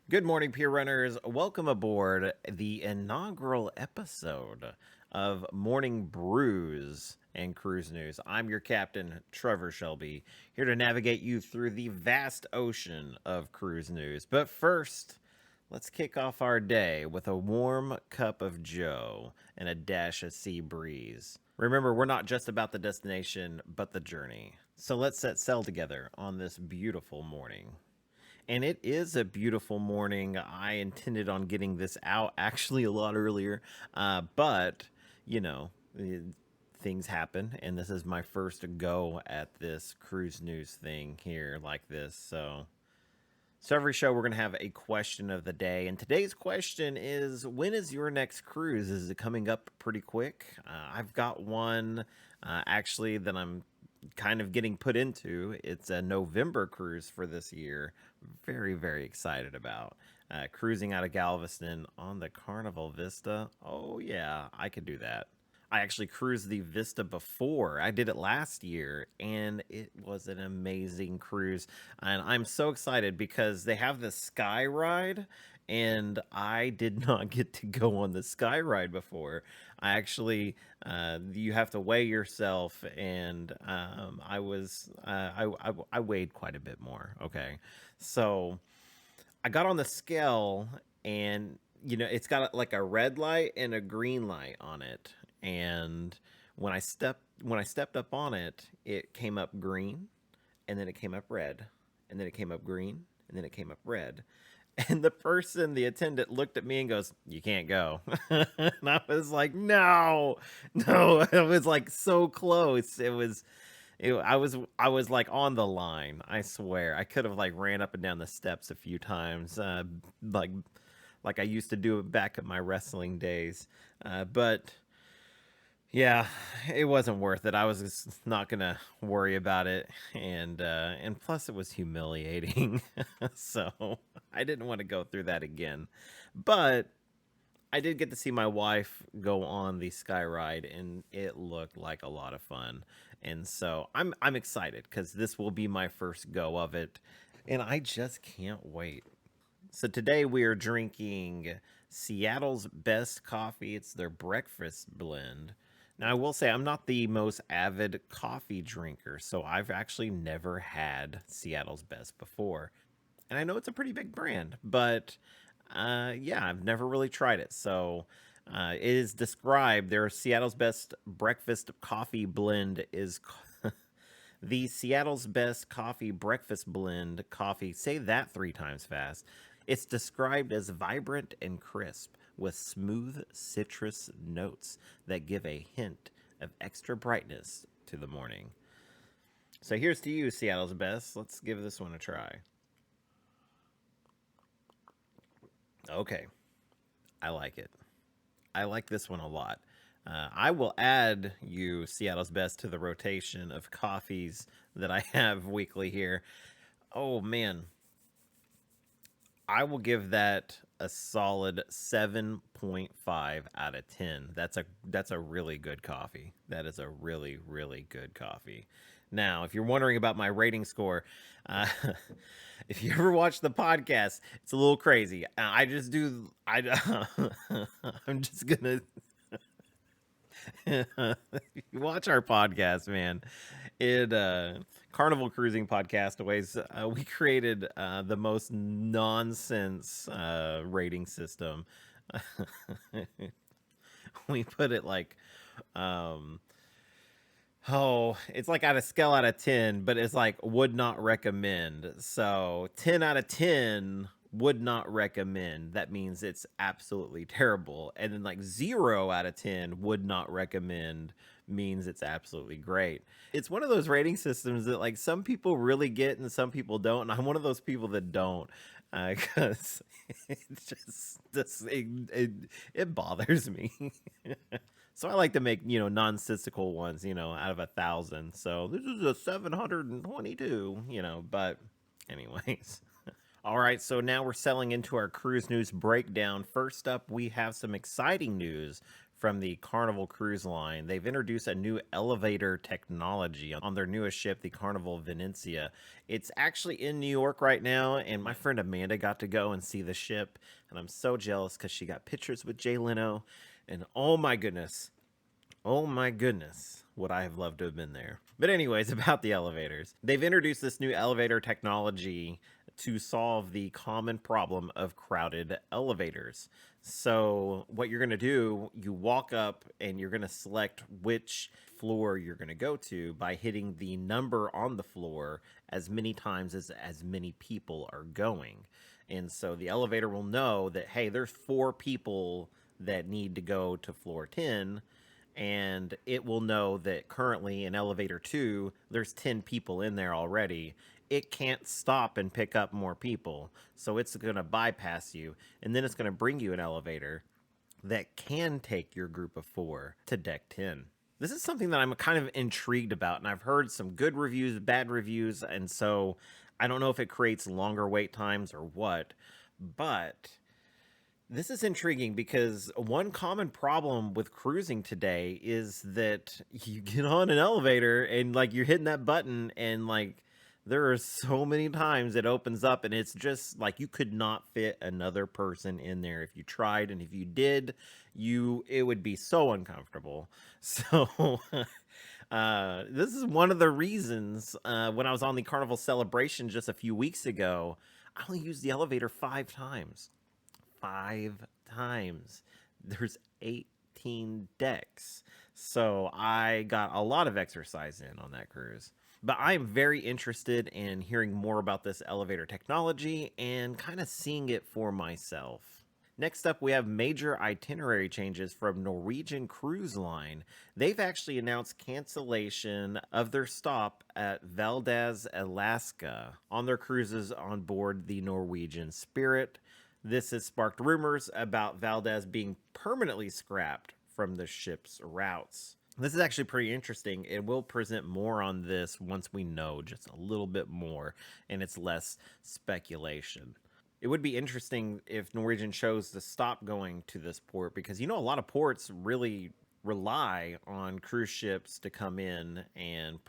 Good morning, peer runners. Welcome aboard the inaugural episode of Morning Brews and Cruise News. I'm your captain, Trevor Shelby, here to navigate you through the vast ocean of cruise news. But first, let's kick off our day with a warm cup of Joe and a dash of sea breeze. Remember, we're not just about the destination, but the journey. So let's set sail together on this beautiful morning. And it is a beautiful morning. I intended on getting this out actually a lot earlier, but you know, eh, things happen, and this is my first go at this cruise news thing here like this. So every show we're gonna have a question of the day, and today's question is: when is your next cruise? Is it coming up pretty quick? I've got one actually that I'm kind of getting put into. It's a November cruise for this year. Very excited about cruising out of Galveston on the Carnival Vista. Oh yeah, I could do that. I actually cruised the Vista before. I did it last year, and it was an amazing cruise. And I'm so excited because they have the Sky Ride, and I did not get to go on the Sky Ride before. I actually, you have to weigh yourself, and I weighed quite a bit more. Okay, so I got on the scale, and it's got like a red light and a green light on it. And when I stepped up on it, it came up green, and then it came up red, and then it came up green, and then it came up red. And the attendant looked at me and goes, "You can't go." And I was like, "No, no." It was like so close. I was like on the line. I swear, I could have like ran up and down the steps a few times, like like I used to do it back at my wrestling days. But yeah, it wasn't worth it. I was just not gonna worry about it, and plus it was humiliating. So I didn't want to go through that again. But I did get to see my wife go on the sky ride, and it looked like a lot of fun. And so I'm excited because this will be my first go of it, and I just can't wait. So today we are drinking Seattle's best coffee. It's their breakfast blend. Now I will say I'm not the most avid coffee drinker, so I've actually never had Seattle's best before. And I know it's a pretty big brand, but yeah, I've never really tried it. So it is described their Seattle's best breakfast coffee blend is the Seattle's best coffee breakfast blend coffee. Say that three times fast. It's described as vibrant and crisp with smooth citrus notes that give a hint of extra brightness to the morning. So here's to you, Seattle's best. Let's give this one a try. Okay, I like it. I like this one a lot. I will add you Seattle's best to the rotation of coffees that I have weekly here. Oh man, I will give that a solid 7.5 out of 10. That's a really good coffee. That is a really good coffee. Now, if you're wondering about my rating score, uh, if you ever watch the podcast, it's a little crazy. I just do. I'm just gonna if you watch our podcast, man, it Carnival Cruising Podcast always we created the most nonsense rating system. We put it like um oh, it's like on a scale out of 10, but it's like would not recommend. So 10 out of 10 would not recommend. That means it's absolutely terrible. And then like 0 out of 10 would not recommend means it's absolutely great. It's one of those rating systems that like some people really get and some people don't. And I'm one of those people that don't because it's it bothers me. So I like to make, nonsensical ones, out of 1,000. So this is a 722, but anyways. All right, so now we're selling into our cruise news breakdown. First up, we have some exciting news from the Carnival Cruise Line. They've introduced a new elevator technology on their newest ship, the Carnival Venetia. It's actually in New York right now, and my friend Amanda got to go and see the ship, and I'm so jealous because she got pictures with Jay Leno, and oh my goodness, would I have loved to have been there. But anyways, about the elevators. They've introduced this new elevator technology to solve the common problem of crowded elevators. So what you're going to do, you walk up and you're going to select which floor you're going to go to by hitting the number on the floor as many times as many people are going. And so the elevator will know that, hey, there's 4 people that need to go to floor 10, and it will know that currently in elevator 2 there's 10 people in there already. It can't stop and pick up more people, so it's going to bypass you, and then it's going to bring you an elevator that can take your group of 4 to deck 10. This is something that I'm kind of intrigued about, and I've heard some good reviews, bad reviews, and so I don't know if it creates longer wait times or what, but this is intriguing because one common problem with cruising today is that you get on an elevator and like you're hitting that button, and like there are so many times it opens up and it's just like you could not fit another person in there if you tried, and if you did, it would be so uncomfortable. So this is one of the reasons when I was on the Carnival celebration just a few weeks ago, I only used the elevator 5 times. 5 times. There's 18 decks. So I got a lot of exercise in on that cruise. But I am very interested in hearing more about this elevator technology and kind of seeing it for myself. Next up, we have major itinerary changes from Norwegian Cruise Line. They've actually announced cancellation of their stop at Valdez, Alaska on their cruises on board the Norwegian Spirit. This has sparked rumors about Valdez being permanently scrapped from the ship's routes. This is actually pretty interesting, and we'll present more on this once we know just a little bit more and it's less speculation. It would be interesting if Norwegian chose to stop going to this port, because a lot of ports really rely on cruise ships to come in and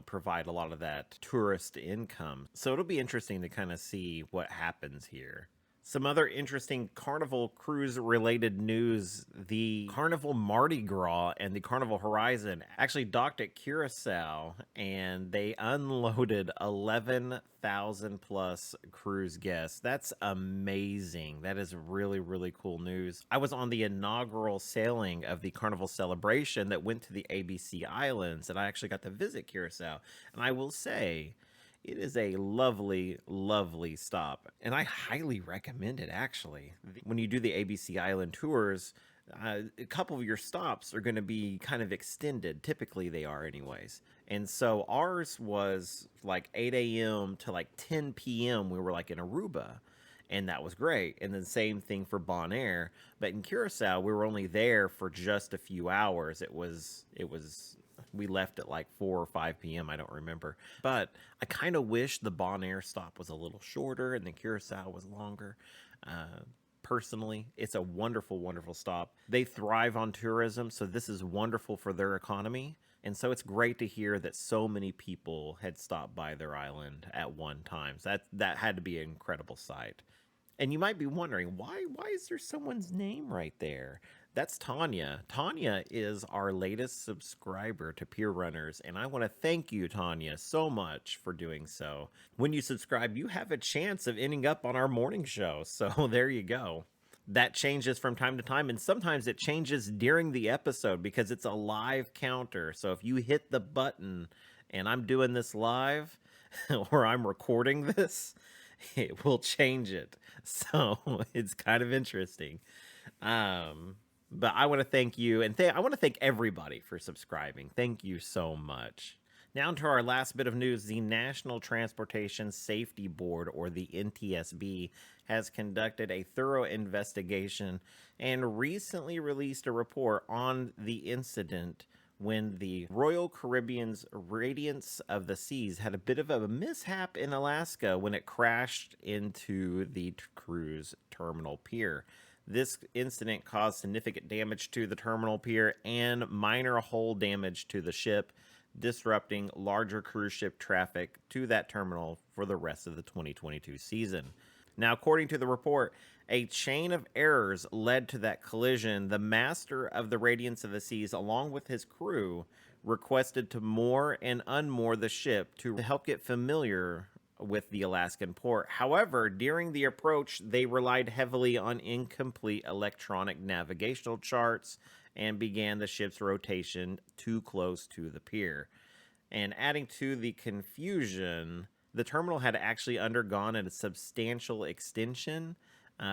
provide a lot of that tourist income. So it'll be interesting to kind of see what happens here. Some other interesting Carnival cruise related news: the Carnival Mardi Gras and the Carnival Horizon actually docked at Curacao, and they unloaded 11,000 plus cruise guests. That's amazing. That is really, really cool news. I was on the inaugural sailing of the Carnival celebration that went to the ABC Islands, and I actually got to visit Curacao, and I will say, it is a lovely, lovely stop, and I highly recommend it, actually. When you do the ABC Island tours, a couple of your stops are going to be kind of extended. Typically, they are anyways. And so ours was like 8 a.m. to like 10 p.m. We were like in Aruba, and that was great. And then same thing for Bonaire. But in Curacao, we were only there for just a few hours. We left at like 4 or 5 p.m. I don't remember. But I kind of wish the Bonaire stop was a little shorter and the Curacao was longer. Personally, it's a wonderful, wonderful stop. They thrive on tourism, so this is wonderful for their economy. And so it's great to hear that so many people had stopped by their island at one time. So that had to be an incredible sight. And you might be wondering, why is there someone's name right there? That's Tanya. Tanya is our latest subscriber to Peer Runners, and I want to thank you, Tanya, so much for doing so. When you subscribe, you have a chance of ending up on our morning show, so there you go. That changes from time to time, and sometimes it changes during the episode because it's a live counter. So if you hit the button and I'm doing this live or I'm recording this, it will change it. So it's kind of interesting. But I want to thank you, and I want to thank everybody for subscribing. Thank you so much. Now to our last bit of news. The National Transportation Safety Board, or the NTSB, has conducted a thorough investigation and recently released a report on the incident when the Royal Caribbean's Radiance of the Seas had a bit of a mishap in Alaska when it crashed into the cruise terminal pier. This incident caused significant damage to the terminal pier and minor hull damage to the ship, disrupting larger cruise ship traffic to that terminal for the rest of the 2022 season. Now, according to the report, a chain of errors led to that collision. The master of the Radiance of the Seas, along with his crew, requested to moor and unmoor the ship to help get familiar with the Alaskan port. However, during the approach, they relied heavily on incomplete electronic navigational charts and began the ship's rotation too close to the pier. And adding to the confusion, the terminal had actually undergone a substantial extension,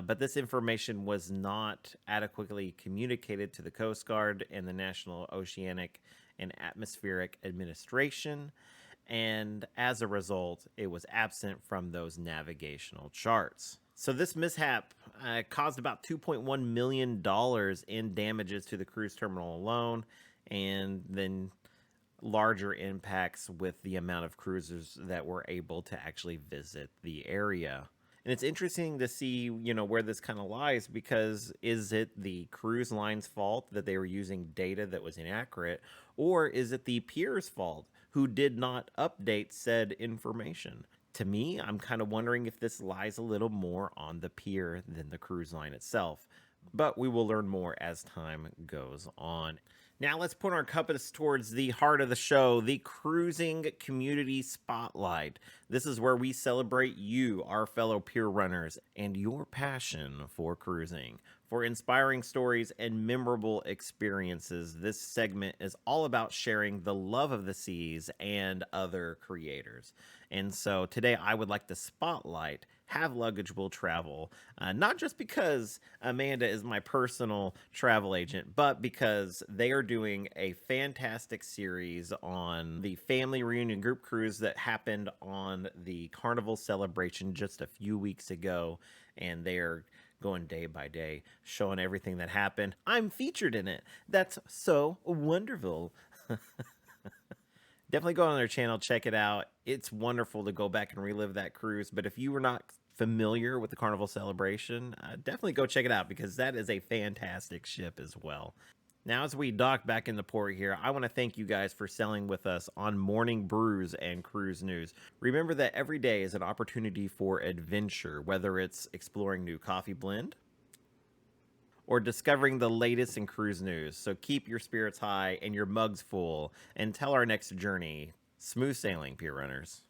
but this information was not adequately communicated to the Coast Guard and the National Oceanic and Atmospheric Administration, and as a result, it was absent from those navigational charts. So this mishap caused about $2.1 million in damages to the cruise terminal alone, and then larger impacts with the amount of cruisers that were able to actually visit the area. And it's interesting to see, where this kind of lies, because is it the cruise line's fault that they were using data that was inaccurate, or is it the pier's fault who did not update said information? To me, I'm kind of wondering if this lies a little more on the pier than the cruise line itself, but we will learn more as time goes on. Now let's put our compass towards the heart of the show, the Cruising Community Spotlight. This is where we celebrate you, our fellow pier runners, and your passion for cruising. For inspiring stories and memorable experiences, this segment is all about sharing the love of the seas and other creators. And so today I would like to spotlight Have Luggage Will Travel, not just because Amanda is my personal travel agent, but because they are doing a fantastic series on the family reunion group cruise that happened on the Carnival celebration just a few weeks ago, and they're going day by day, showing everything that happened. I'm featured in it. That's so wonderful. Definitely go on their channel, check it out. It's wonderful to go back and relive that cruise. But if you were not familiar with the Carnival celebration, definitely go check it out, because that is a fantastic ship as well. Now, as we dock back in the port here, I want to thank you guys for sailing with us on Morning Brews and Cruise News. Remember that every day is an opportunity for adventure, whether it's exploring new coffee blend or discovering the latest in cruise news. So keep your spirits high and your mugs full until our next journey. Smooth sailing, pier runners.